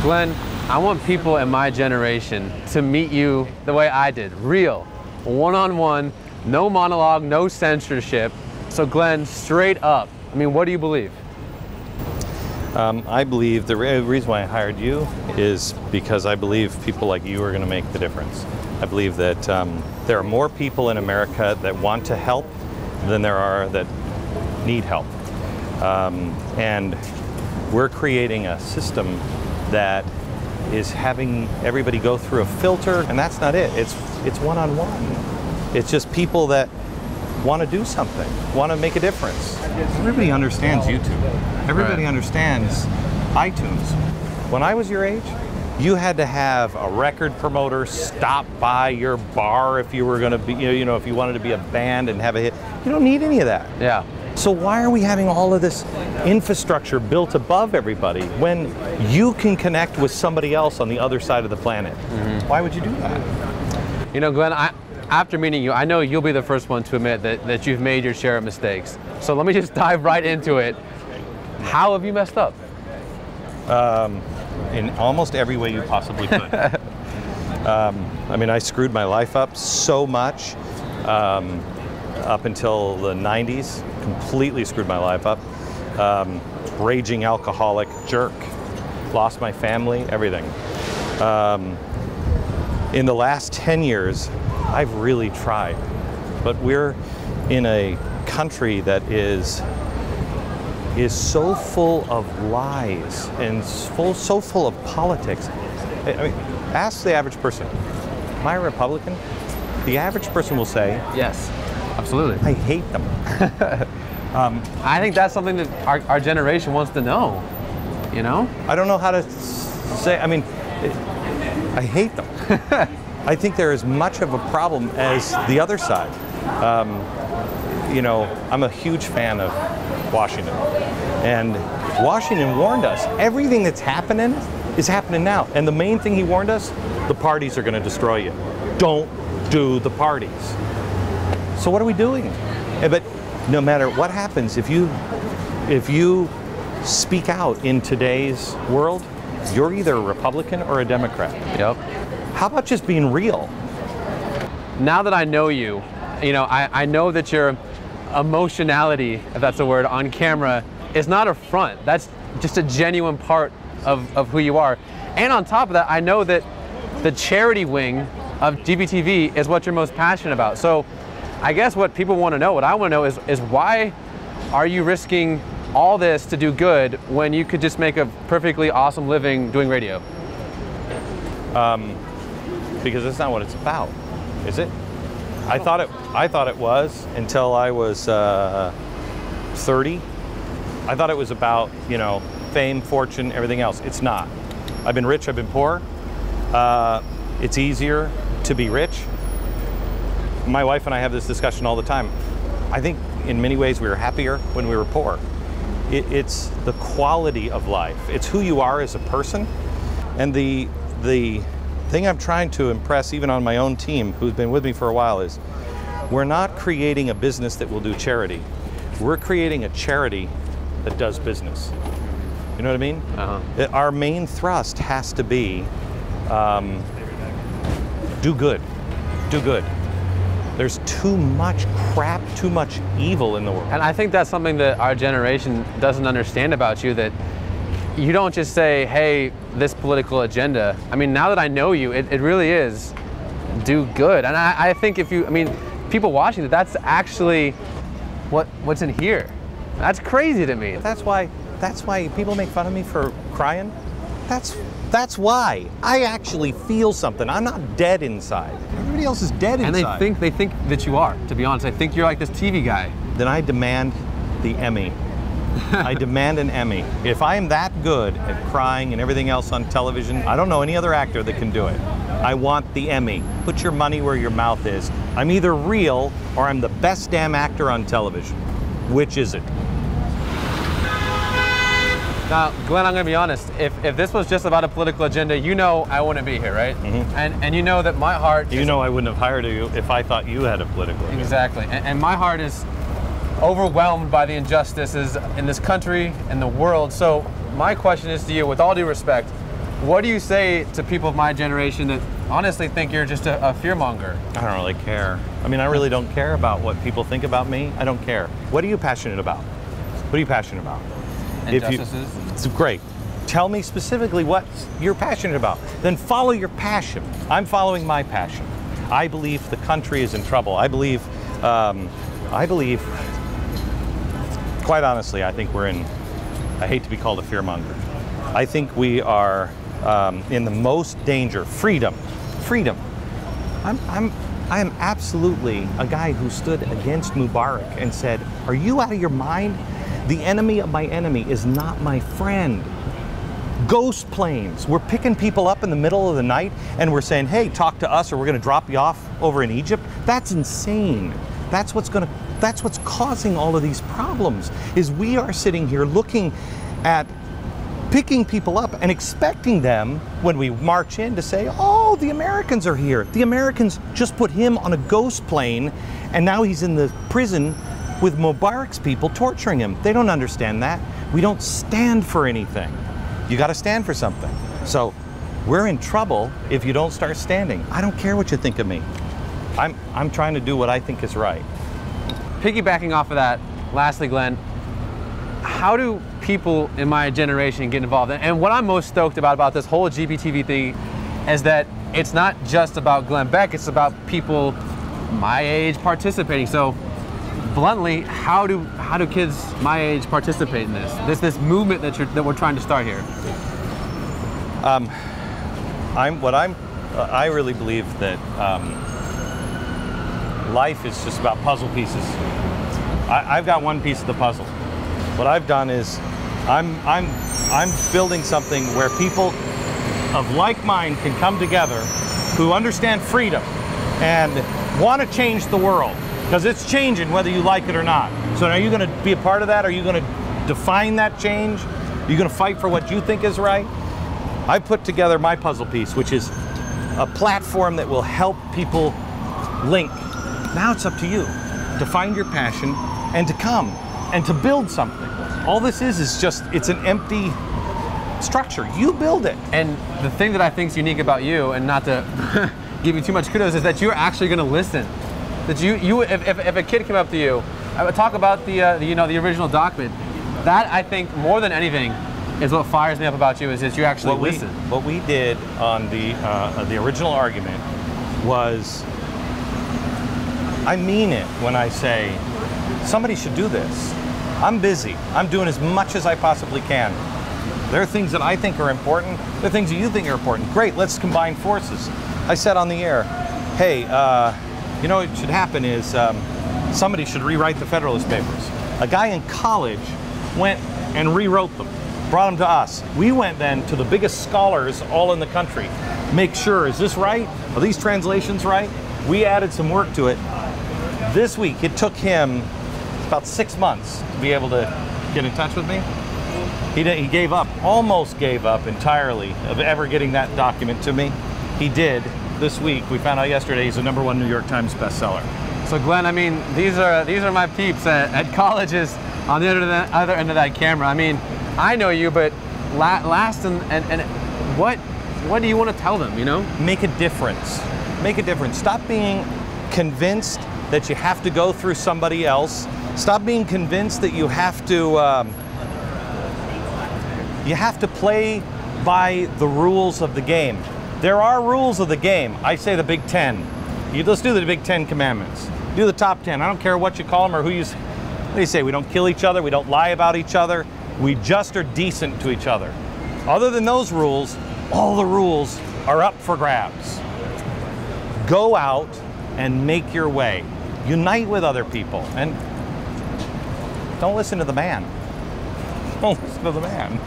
Glenn, I want people in my generation to meet you the way I did, real, one-on-one, no monologue, no censorship. So Glenn, straight up, I mean, what do you believe? I believe the reason why I hired you is because I believe people like you are going to make the difference. I believe that there are more people in America that want to help than there are that need help. And we're creating a system that is having everybody go through a filter, and that's not it. It's one-on-one. It's just people that want to do something, want to make a difference. Everybody understands YouTube. Everybody understands iTunes. When I was your age, you had to have a record promoter stop by your bar if you were going to be, if you wanted to be a band and have a hit. You don't need any of that. Yeah. So why are we having all of this infrastructure built above everybody when you can connect with somebody else on the other side of the planet? Mm-hmm. Why would you do that? You know, Glenn, after meeting you, I know you'll be the first one to admit that you've made your share of mistakes. So let me just dive right into it. How have you messed up? In almost every way you possibly could. I mean, I screwed my life up so much up until the 90s. Completely screwed my life up. Raging alcoholic, jerk. Lost my family, everything. In the last 10 years, I've really tried. But we're in a country that is so full of lies and so full of politics. I mean, ask the average person, am I a Republican? The average person will say, yes, absolutely. I hate them. I think that's something that our generation wants to know, you know? I don't know how to say, I mean, I hate them. I think they're as much of a problem as the other side. I'm a huge fan of Washington. And Washington warned us, everything that's happening is happening now. And the main thing he warned us, the parties are going to destroy you. Don't do the parties. So what are we doing? But no matter what happens, if you speak out in today's world, you're either a Republican or a Democrat. Yep. How about just being real? Now that I know you, I know that your emotionality, if that's a word, on camera is not a front. That's just a genuine part of who you are. And on top of that, I know that the charity wing of GBTV is what you're most passionate about. So I guess what people want to know, what I want to know is why are you risking all this to do good when you could just make a perfectly awesome living doing radio? Because that's not what it's about, is it? I thought it was until I was 30. I thought it was about, fame, fortune, everything else. It's not. I've been rich, I've been poor. It's easier to be rich. My wife and I have this discussion all the time. I think in many ways we were happier when we were poor. It's the quality of life. It's who you are as a person. And the thing I'm trying to impress even on my own team, who's been with me for a while, is we're not creating a business that will do charity. We're creating a charity that does business. You know what I mean? Uh-huh. Our main thrust has to be do good. Do good. There's too much crap, too much evil in the world. And I think that's something that our generation doesn't understand about you, that you don't just say, hey, this political agenda. I mean, now that I know you, it really is do good. And I think people watching that's actually what's in here. That's crazy to me. That's why people make fun of me for crying. That's why. I actually feel something. I'm not dead inside. Everybody else is dead inside. And they think that you are, to be honest. I think you're like this TV guy. Then I demand the Emmy. I demand an Emmy. If I am that good at crying and everything else on television, I don't know any other actor that can do it. I want the Emmy. Put your money where your mouth is. I'm either real or I'm the best damn actor on television. Which is it? Now, Glenn, I'm going to be honest. If this was just about a political agenda, I wouldn't be here, right? Mm-hmm. And you know that my heart... I wouldn't have hired you if I thought you had a political agenda. Exactly. And my heart is overwhelmed by the injustices in this country and the world. So my question is to you, with all due respect, what do you say to people of my generation that honestly think you're just a fearmonger? I don't really care. I mean, I really don't care about what people think about me. I don't care. What are you passionate about? What are you passionate about? Injustices? It's great. Tell me specifically what you're passionate about. Then follow your passion. I'm following my passion. I believe the country is in trouble. I believe, quite honestly, I think we're in, I hate to be called a fearmonger. I think we are in the most danger. Freedom. I am absolutely a guy who stood against Mubarak and said, are you out of your mind? The enemy of my enemy is not my friend. Ghost planes. We're picking people up in the middle of the night and we're saying, hey, talk to us or we're going to drop you off over in Egypt. That's insane. That's what's causing all of these problems, is we are sitting here looking at picking people up and expecting them, when we march in, to say, oh, the Americans are here. The Americans just put him on a ghost plane and now he's in the prison with Mubarak's people torturing him. They don't understand that. We don't stand for anything. You got to stand for something. So we're in trouble if you don't start standing. I don't care what you think of me. I'm trying to do what I think is right. Piggybacking off of that, lastly, Glenn, how do people in my generation get involved? And what I'm most stoked about this whole GBTV thing is that it's not just about Glenn Beck, it's about people my age participating. So bluntly, how do kids my age participate in this movement that we're trying to start here? I really believe that life is just about puzzle pieces. I've got one piece of the puzzle. What I've done is I'm building something where people of like mind can come together who understand freedom and want to change the world, because it's changing whether you like it or not. So are you going to be a part of that? Are you going to define that change? Are you going to fight for what you think is right? I put together my puzzle piece, which is a platform that will help people link. Now it's up to you to find your passion and to come and to build something. All this is just, it's an empty structure. You build it. And the thing that I think is unique about you, and not to give you too much kudos, is that you're actually going to listen. That if a kid came up to you, I would talk about the original document. That, I think, more than anything, is what fires me up about you, is that you actually listen. What we did on the original argument was, I mean it when I say somebody should do this. I'm busy. I'm doing as much as I possibly can. There are things that I think are important. There are things that you think are important. Great, let's combine forces. I said on the air, hey, you know what should happen is somebody should rewrite the Federalist Papers. A guy in college went and rewrote them, brought them to us. We went then to the biggest scholars all in the country. Make sure, is this right? Are these translations right? We added some work to it. This week, it took him about 6 months to be able to get in touch with me. He gave up, almost gave up entirely of ever getting that document to me. He did this week. We found out yesterday he's a #1 New York Times bestseller. So Glenn, I mean, these are my peeps at colleges on the other end of that camera. I mean, I know you, but last and what do you want to tell them, you know? Make a difference. Make a difference. Stop being convinced that you have to go through somebody else. Stop being convinced that you have to play by the rules of the game. There are rules of the game. I say the Big Ten. Let's do the Big Ten Commandments. Do the top 10. I don't care what you call them or what do you say? We don't kill each other. We don't lie about each other. We just are decent to each other. Other than those rules, all the rules are up for grabs. Go out and make your way. Unite with other people. And don't listen to the man. Don't listen to the man.